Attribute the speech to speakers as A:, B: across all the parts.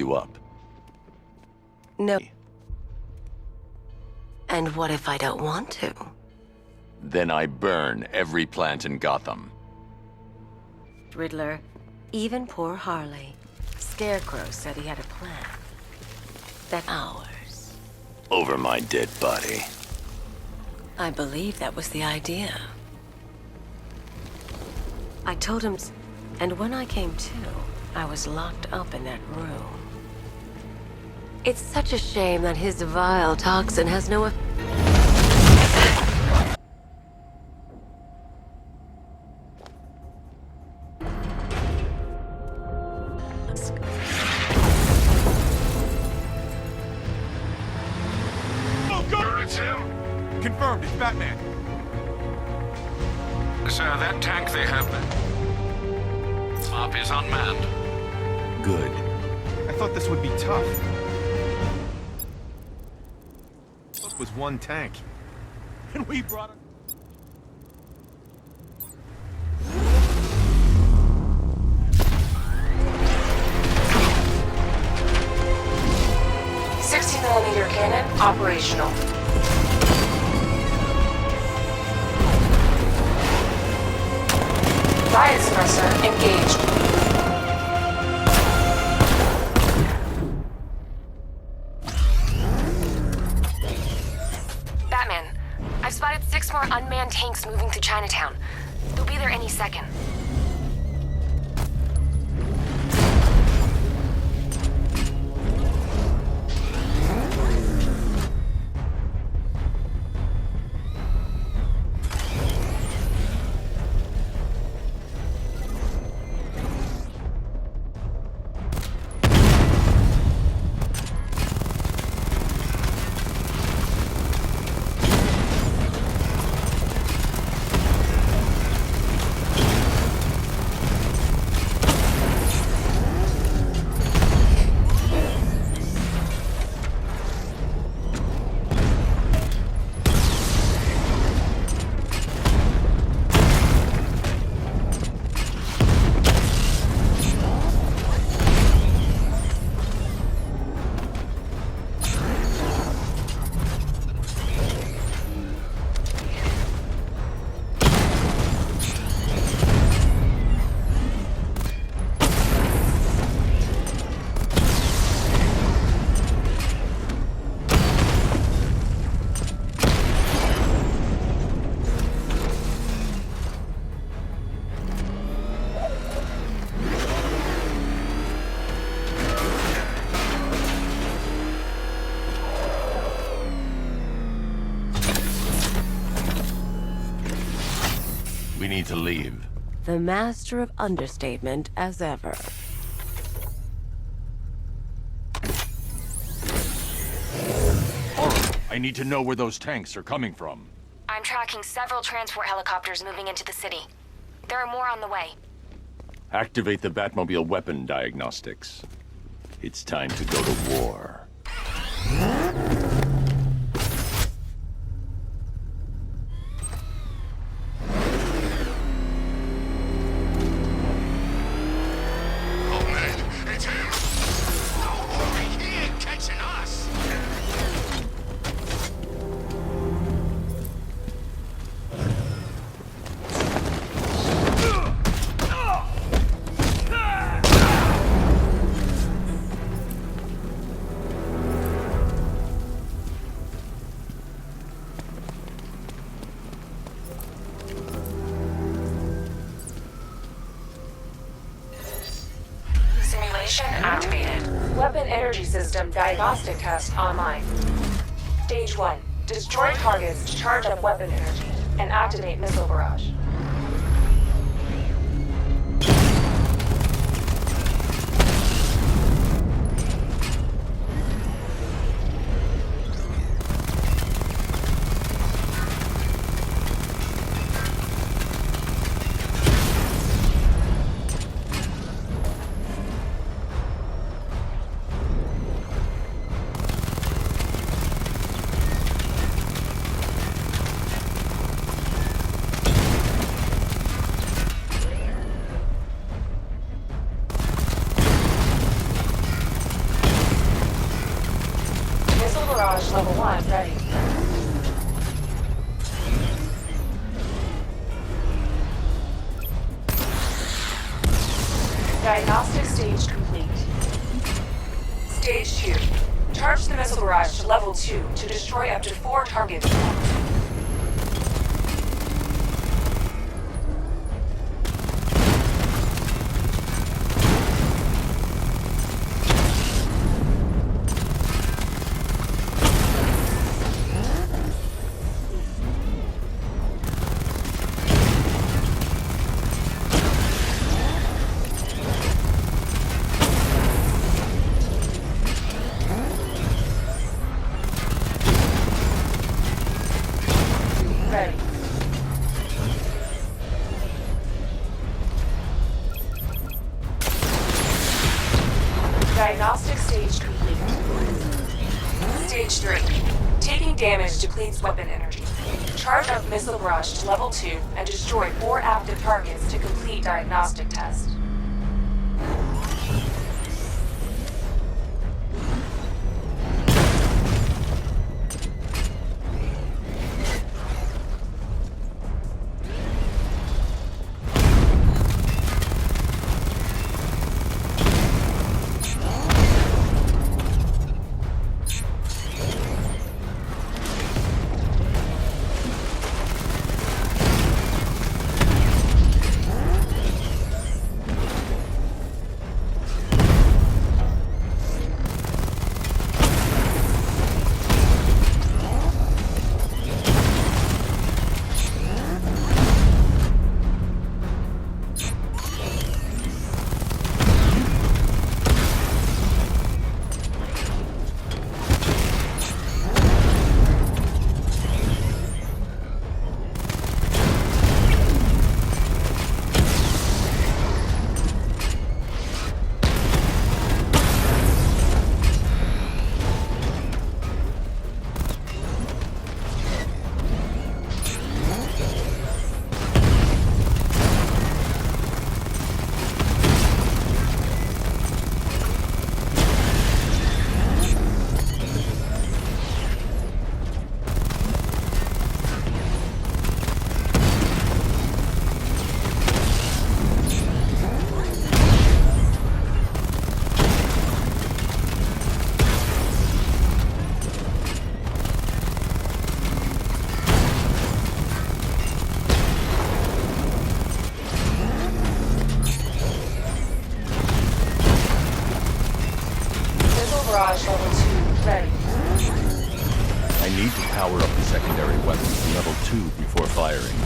A: you up.
B: No. And what if I don't want to?
A: Then I burn every plant in Gotham.
B: Riddler, even poor Harley. Scarecrow said he had a plan. That ours.
A: Over my dead body.
B: I believe that was the idea. I told him, and when I came to, I was locked up in that room. It's such a shame that his vile toxin has no effect.
C: Oh, God! It's him! Confirmed, it's Batman.
D: Sir, that tank they have up is unmanned.
A: Good.
C: I thought this would be tough. This was one tank. And we brought it.
B: .60mm cannon operational. Riot suppressor engaged.
E: Batman, I've spotted 6 more unmanned tanks moving through Chinatown. They'll be there any second.
A: We need to leave.
B: The master of understatement as ever.
A: I need to know where those tanks are coming from.
E: I'm tracking several transport helicopters moving into the city. There are more on the way.
A: Activate the Batmobile weapon diagnostics. It's time to go to war.
D: Oh man, it's him! Don't worry, he ain't catching us!
E: Simulation activated. Weapon energy system diagnostic test online. Stage 1. Destroy targets to charge up weapon energy and activate missile barrage. barrage level 1 ready. Diagnostic stage complete. Stage 2. Charge the missile barrage to level 2 to destroy up to 4 targets. Ready. Diagnostic stage complete. Stage 3. Taking damage depletes weapon energy. Charge up missile barrage to level 2 and destroy 4 active targets to complete diagnostic test. Barrage level 2 ready.
A: I need to power up the secondary weapon to level 2 before firing.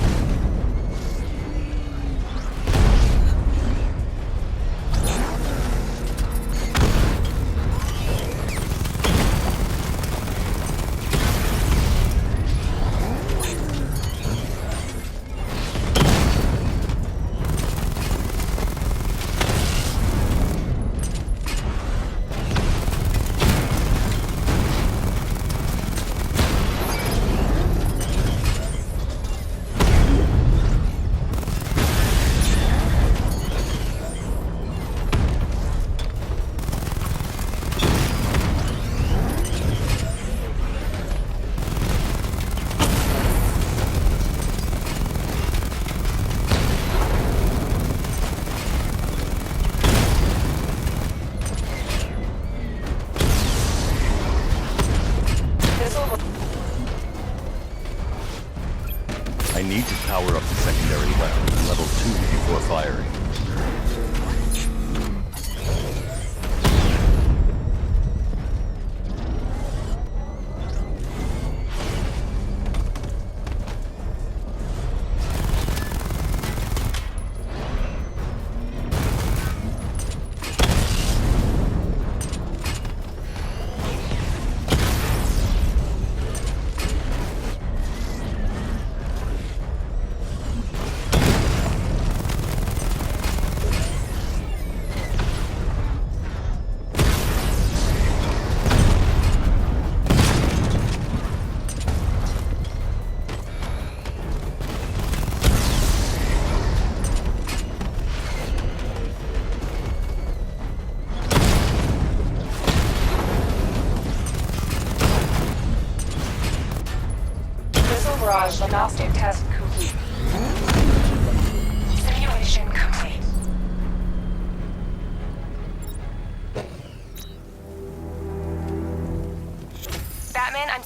A: I need to power up the secondary weapon to level 2 before firing.
E: barrage diagnostic test complete. Simulation complete. Batman, I'm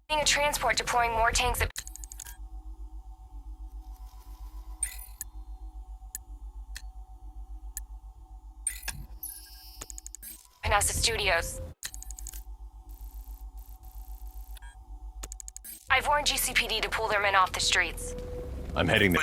E: seeing a transport deploying more tanks at Panassa Studios. I've warned GCPD to pull their men off the streets.
A: I'm heading there.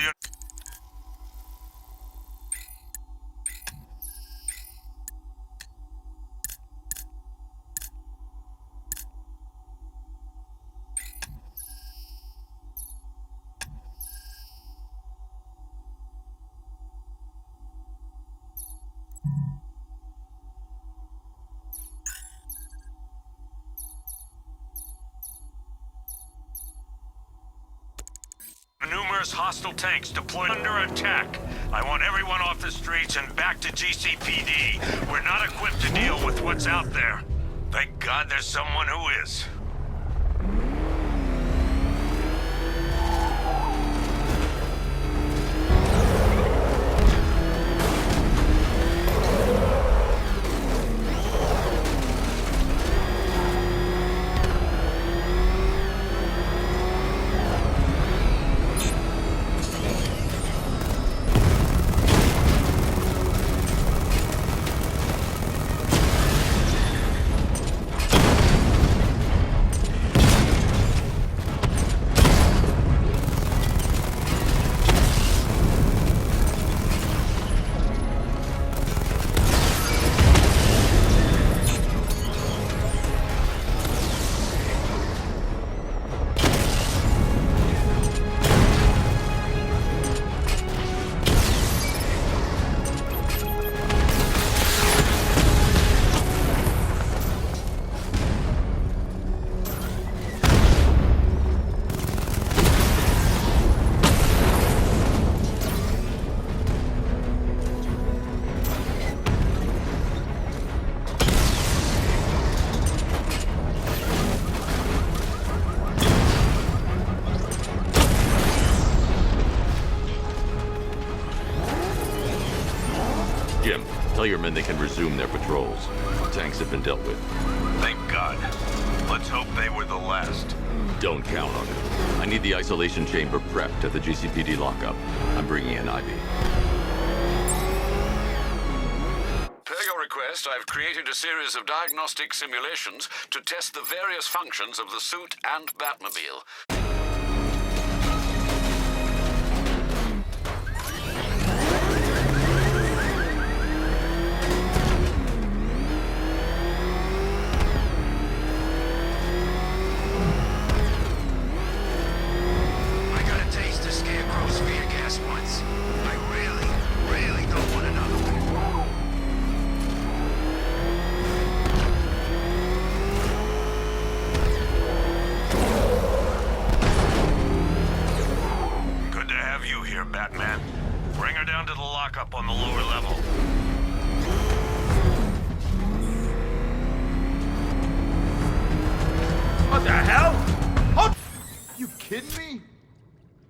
F: Numerous hostile tanks deployed under attack. I want everyone off the streets and back to GCPD. We're not equipped to deal with what's out there. Thank God there's someone who is.
A: Jim, tell your men they can resume their patrols. Tanks have been dealt with.
F: Thank God. Let's hope they were the last.
A: Don't count on it. I need the isolation chamber prepped at the GCPD lockup. I'm bringing in Ivy.
G: Per your request, I've created a series of diagnostic simulations to test the various functions of the suit and Batmobile.
D: I got a taste of Scarecrow's fear gas once. I really don't want another one.
F: Good to have you here, Batman. Bring her down to the lockup on the lower level.
C: What the hell? Oh! You kidding me?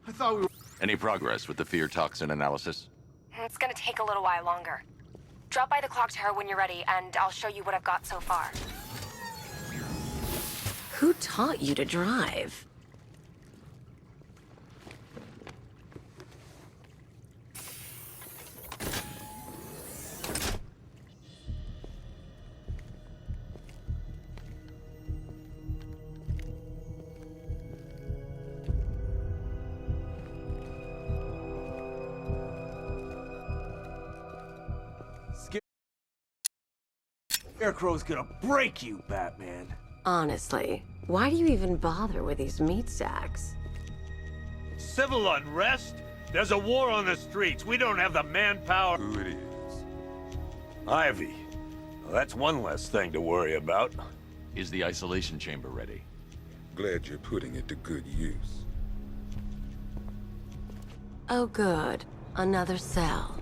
C: I thought we were...
A: Any progress with the fear toxin analysis?
E: It's gonna take a little while longer. Drop by the clock tower when you're ready, and I'll show you what I've got so far.
B: Who taught you to drive?
H: Scarecrow's gonna break you, Batman.
B: Honestly, why do you even bother with these meat sacks?
F: Civil unrest? There's a war on the streets. We don't have the manpower.
H: Who it is? Ivy. Well, that's one less thing to worry about.
A: Is the isolation chamber ready?
I: Glad you're putting it to good use.
B: Oh good, another cell.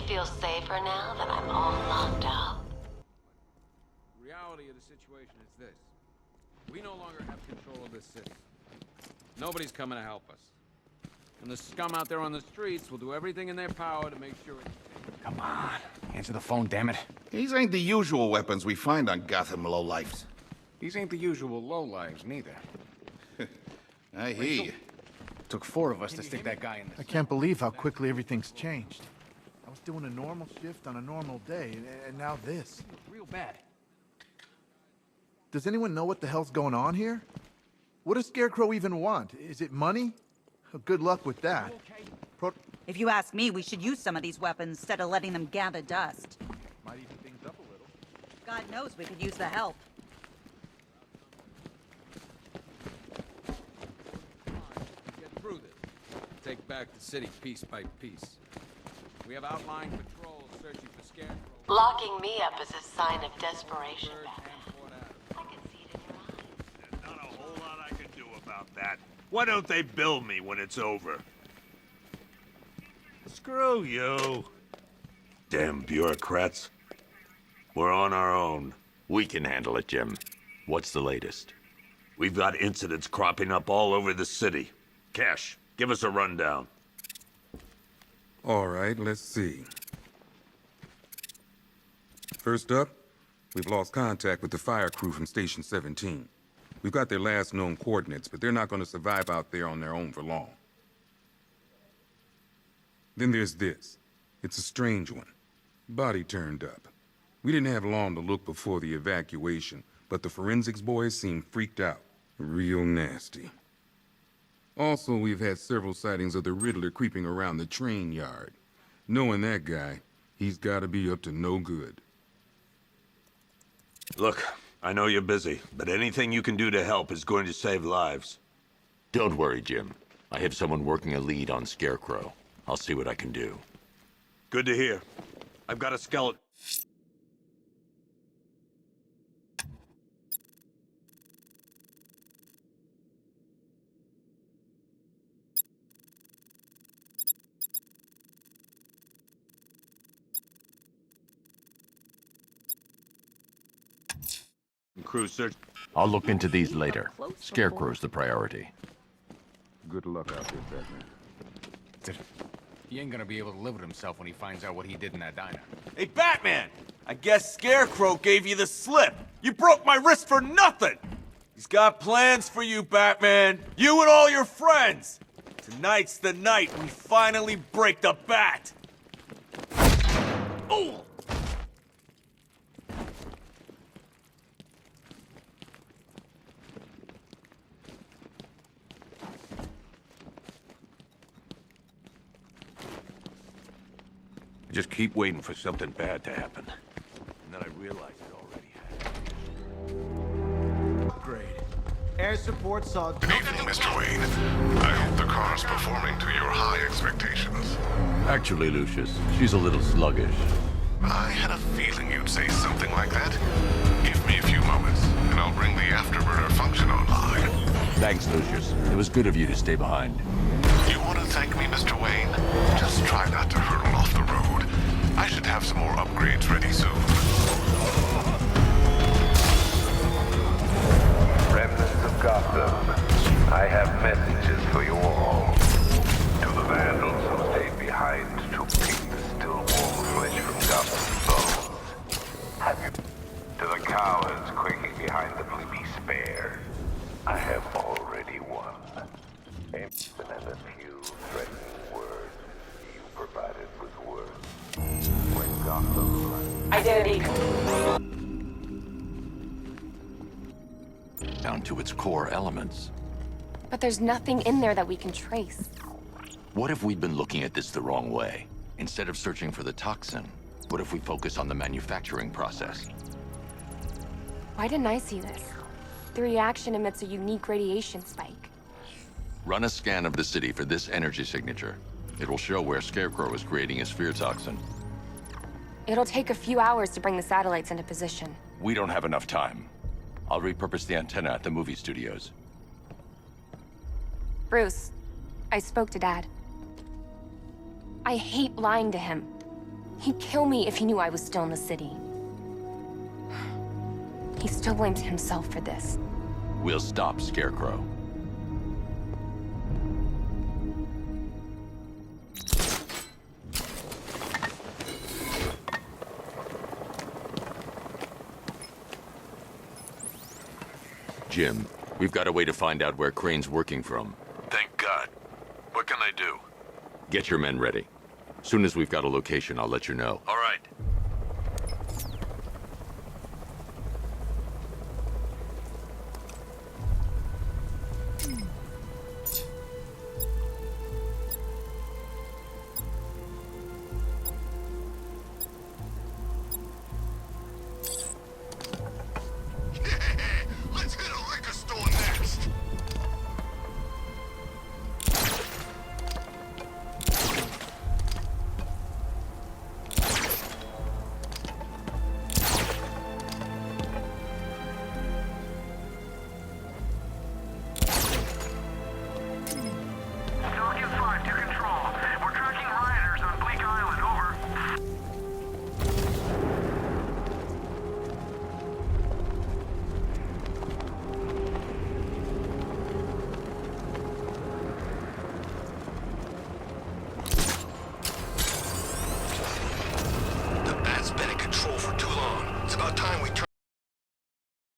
B: feel safer now that I'm all locked up?
J: The reality of the situation is this. We no longer have control of this city. Nobody's coming to help us. And the scum out there on the streets will do everything in their power to make sure it's safe.
K: Come on. Answer the phone, damn it.
C: These ain't the usual weapons we find on Gotham lowlifes.
K: These ain't the usual lowlives, neither.
C: I hear you.
K: Took 4 of us to stick that guy in the...
L: I can't believe how quickly everything's changed. I was doing a normal shift on a normal day, and now this.
K: Real bad.
L: Does anyone know what the hell's going on here? What does Scarecrow even want? Is it money? Good luck with that.
M: If you ask me, we should use some of these weapons instead of letting them gather dust.
L: Might even things up a little.
M: God knows we could use the help.
J: Get through this. Take back the city piece by piece. We have outlying patrols searching for Scarecrow.
B: Locking me up is a sign of desperation, Batman. I can see it in your eyes.
F: There's not a whole lot I can do about that. Why don't they bill me when it's over? Screw you. Damn bureaucrats. We're on our own.
A: We can handle it, Jim. What's the latest?
F: We've got incidents cropping up all over the city. Cash, give us a rundown.
I: All right, let's see. First up, we've lost contact with the fire crew from Station 17. We've got their last known coordinates, but they're not going to survive out there on their own for long. Then there's this. It's a strange one. Body turned up. We didn't have long to look before the evacuation, but the forensics boys seemed freaked out. Real nasty. Also, we've had several sightings of the Riddler creeping around the train yard. Knowing that guy, he's gotta be up to no good.
F: Look, I know you're busy, but anything you can do to help is going to save lives.
A: Don't worry, Jim. I have someone working a lead on Scarecrow. I'll see what I can do.
F: Good to hear. I've got a skeleton. Crew search.
A: I'll look into these later. Scarecrow's the priority.
I: Good luck out there, Batman.
K: He ain't gonna be able to live with himself when he finds out what he did in that diner.
N: Hey, Batman! I guess Scarecrow gave you the slip. You broke my wrist for nothing! He's got plans for you, Batman. You and all your friends. Tonight's the night we finally break the bat. Oh!
H: Just keep waiting for something bad to happen. And then I realized it already had.
C: Great. Air support saw...
O: Good evening, Mr. Wayne. I hope the car's performing to your high expectations.
A: Actually, Lucius, she's a little sluggish.
O: I had a feeling you'd say something like that. Give me a few moments, and I'll bring the afterburner function online.
A: Thanks, Lucius. It was good of you to stay behind.
O: You want to thank me, Mr. Wayne? Just try not to hurtle off the road. I should have some more upgrades ready soon.
D: Remnants of Gotham, I have messages for you all. To the vandals who stayed behind to pick the still warm flesh from Gotham's bones. Have you? To the cowards quaking behind the bleepy spare, I have already won. And a few threatening words you provided with words. When Gotham...
E: Identity.
A: Down to its core elements.
P: But there's nothing in there that we can trace.
A: What if we'd been looking at this the wrong way? Instead of searching for the toxin, what if we focus on the manufacturing process?
P: Why didn't I see this? The reaction emits a unique radiation spike.
A: Run a scan of the city for this energy signature. It will show where Scarecrow is creating his fear toxin.
P: It'll take a few hours to bring the satellites into position.
A: We don't have enough time. I'll repurpose the antenna at the movie studios.
P: Bruce, I spoke to Dad. I hate lying to him. He'd kill me if he knew I was still in the city. He still blames himself for this.
A: We'll stop Scarecrow. Jim, we've got a way to find out where Crane's working from.
O: Thank God. What can I do?
A: Get your men ready. Soon as we've got a location, I'll let you know.
O: All